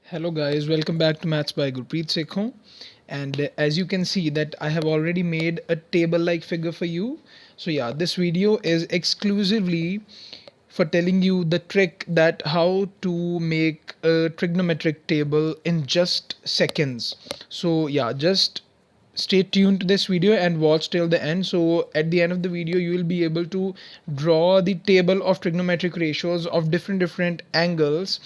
Hello guys, welcome back to Maths by Gurpreet Sekhon. And as you can see that I have already made a table like figure for you. So yeah, this video is exclusively for telling you the trick that how to make a trigonometric table in just seconds. So yeah, just stay tuned to this video and watch till the end. So at the end of the video you will be able to draw the table of trigonometric ratios of different angles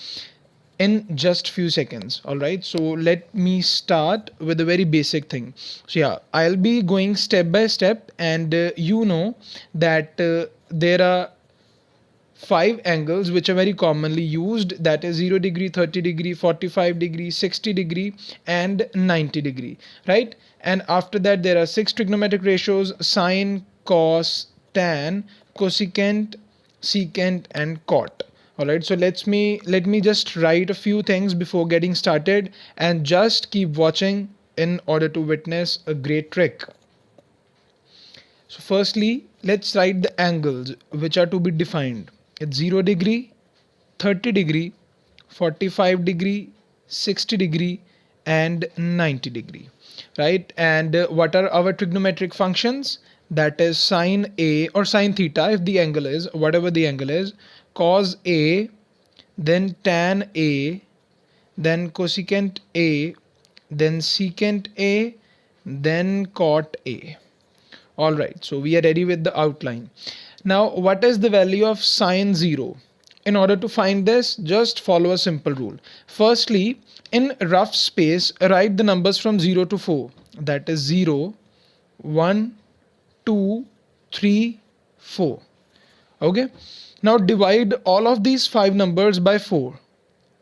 in just few seconds. All right, so let me start with a very basic thing. So yeah, I'll be going step by step, and you know that there are five angles which are very commonly used, that is 0 degree, 30 degree, 45 degree, 60 degree and 90 degree, right? And after that there are six trigonometric ratios: sine, cos, tan, cosecant, secant and cot. All right, so let me just write a few things before getting started, and just keep watching in order to witness a great trick. So firstly, let's write the angles which are to be defined. It's 0 degree, 30 degree, 45 degree, 60 degree and 90 degree, right? And what are our trigonometric functions? That is sine A or sine theta if the angle is, whatever the angle is, cos A, then tan A, then cosecant A, then secant A, then cot A. All right, so we are ready with the outline. Now, what is the value of sine 0? In order to find this, just follow a simple rule. Firstly, in rough space, write the numbers from 0 to 4. That is 0, 1, 2, 3, 4. Okay. Now divide all of these five numbers by 4.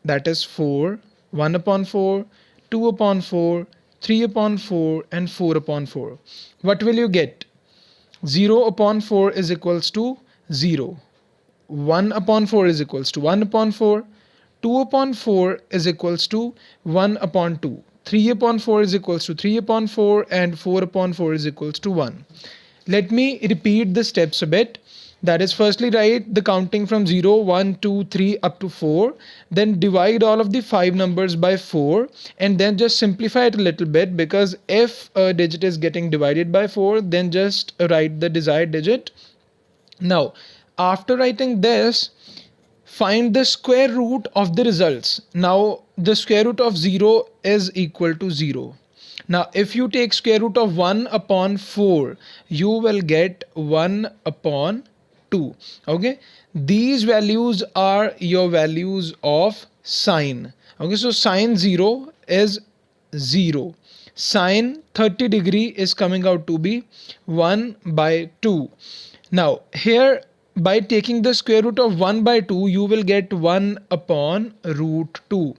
That is 4, 1 upon 4, 2 upon 4, 3 upon 4 and 4 upon 4. What will you get? 0 upon 4 is equals to 0. 1 upon 4 is equals to 1 upon 4. 2 upon 4 is equals to 1 upon 2. 3 upon 4 is equals to 3 upon 4 and 4 upon 4 is equals to 1. Let me repeat the steps a bit. That is, firstly write the counting from 0, 1, 2, 3 up to 4. Then divide all of the 5 numbers by 4 and then just simplify it a little bit, because if a digit is getting divided by 4 then just write the desired digit. Now after writing this, find the square root of the results. Now the square root of 0 is equal to 0. Now if you take square root of 1 upon 4, you will get 1 upon 2. Okay, these values are your values of sine. Okay, so sine 0 is 0. Sine 30 degree is coming out to be 1 by 2. Now here, by taking the square root of 1 by 2, you will get 1 upon root 2.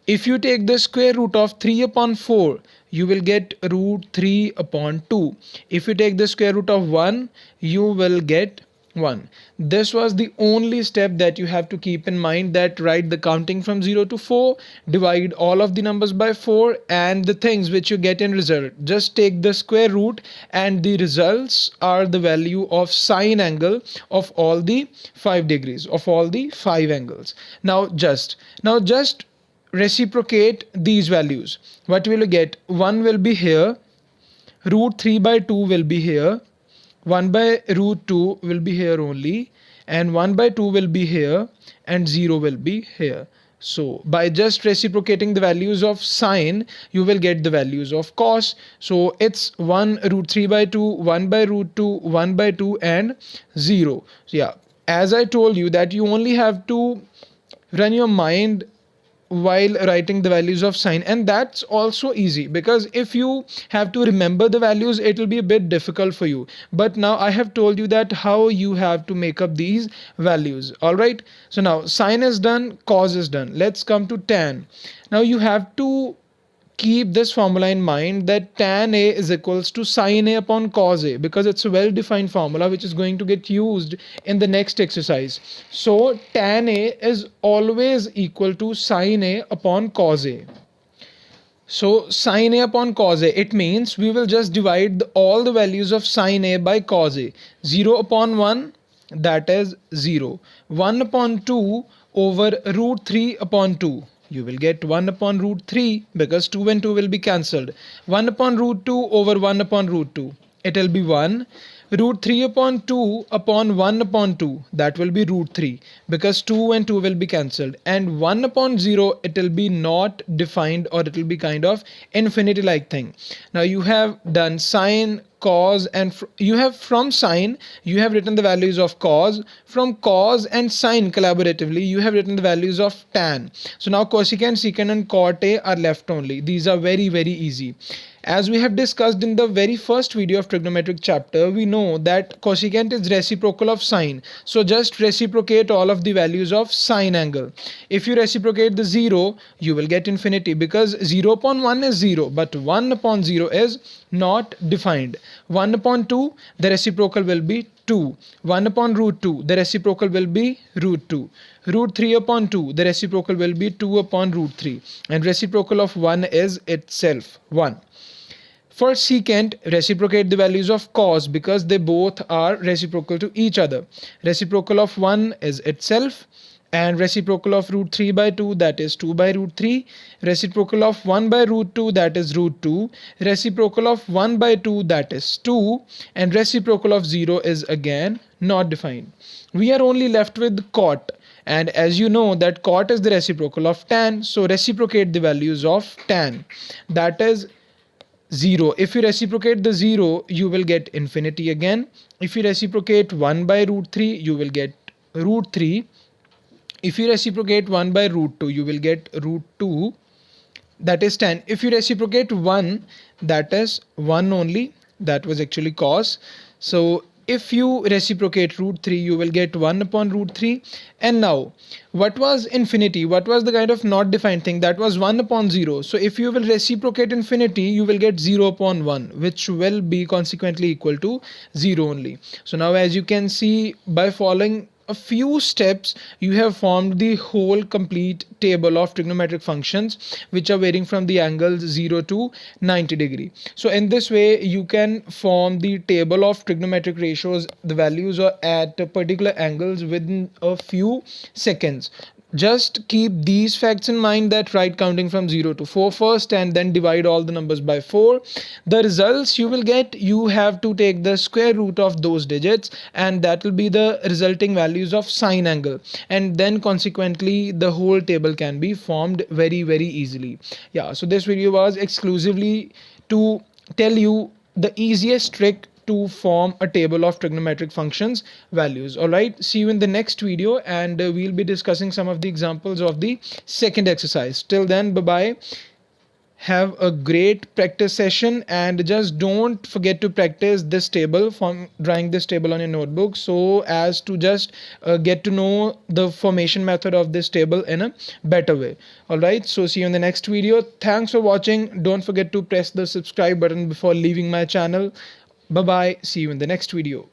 If you take the square root of 3 upon 4, you will get root 3 upon 2. If you take the square root of 1, you will get 1. This was the only step that you have to keep in mind, that write the counting from 0 to 4, divide all of the numbers by 4, and the things which you get in result, just take the square root, and the results are the value of sine angle of all the 5 degrees, of all the 5 angles. Now just reciprocate these values. What will you get? 1 will be here, root 3 by 2 will be here, 1 by root 2 will be here only, and 1 by 2 will be here, and 0 will be here. So by just reciprocating the values of sine, you will get the values of cos. So it's 1 root 3 by 2, 1 by root 2, 1 by 2 and 0. So yeah, as I told you that you only have to run your mind while writing the values of sine, and that's also easy, because if you have to remember the values it will be a bit difficult for you, but now I have told you that how you have to make up these values. All right, so now sine is done, cos is done. Let's come to tan. Now you have to keep this formula in mind, that tan A is equals to sine A upon cos A, because it's a well defined formula which is going to get used in the next exercise. So tan A is always equal to sine A upon cos A. So sine A upon cos A, it means we will just divide all the values of sine A by cos A. 0 upon 1, that is 0. 1 upon 2 over root 3 upon 2. you will get 1 upon root 3 because 2 and 2 will be cancelled. 1 upon root 2 over 1 upon root 2. It will be 1. Root 3 upon 2 upon 1 upon 2, that will be root 3 because 2 and 2 will be cancelled, and 1 upon 0, it will be not defined, or it will be kind of infinity like thing. Now you have done sine, cos, and you have from sine you have written the values of cos, from cos and sine collaboratively you have written the values of tan. So now cosecant, secant and cot A are left only. These are very easy. As we have discussed in the very first video of trigonometric chapter, we know that cosecant is reciprocal of sine. So just reciprocate all of the values of sine angle. If you reciprocate the 0, you will get infinity because 0 upon 1 is 0, but 1 upon 0 is not defined. 1 upon 2, the reciprocal will be 2. 1 upon root 2, the reciprocal will be root 2. Root 3 upon 2, the reciprocal will be 2 upon root 3. And reciprocal of 1 is itself 1. For secant, reciprocate the values of cos because they both are reciprocal to each other. Reciprocal of 1 is itself, and reciprocal of root 3 by 2, that is 2 by root 3. Reciprocal of 1 by root 2, that is root 2. Reciprocal of 1 by 2, that is 2. And reciprocal of 0 is again not defined. We are only left with cot. And as you know that cot is the reciprocal of tan, so reciprocate the values of tan. That is 0. If you reciprocate the 0, you will get infinity again. If you reciprocate 1 by root 3, you will get root 3. If you reciprocate 1 by root 2, you will get root 2. That is tan. If you reciprocate 1, that is 1 only. That was actually cos. So if you reciprocate root 3, you will get 1 upon root 3. And now, what was infinity? What was the kind of not defined thing? That was 1 upon 0. So if you will reciprocate infinity, you will get 0 upon 1, which will be consequently equal to 0 only. So now as you can see, by following a few steps, you have formed the whole complete table of trigonometric functions which are varying from the angles 0 to 90 degree. So in this way you can form the table of trigonometric ratios. The values are at particular angles within a few seconds. Just keep these facts in mind, that write counting from 0 to 4 first and then divide all the numbers by 4. The results you will get, you have to take the square root of those digits, and that will be the resulting values of sine angle, and then consequently the whole table can be formed very easily. Yeah, so this video was exclusively to tell you the easiest trick to form a table of trigonometric functions values. All right, see you in the next video, and we'll be discussing some of the examples of the second exercise. Till then, bye bye. Have a great practice session, and just don't forget to practice this table, from drawing this table on your notebook, so as to just get to know the formation method of this table in a better way. All right, so see you in the next video. Thanks for watching. Don't forget to press the subscribe button before leaving my channel. Bye bye. See you in the next video.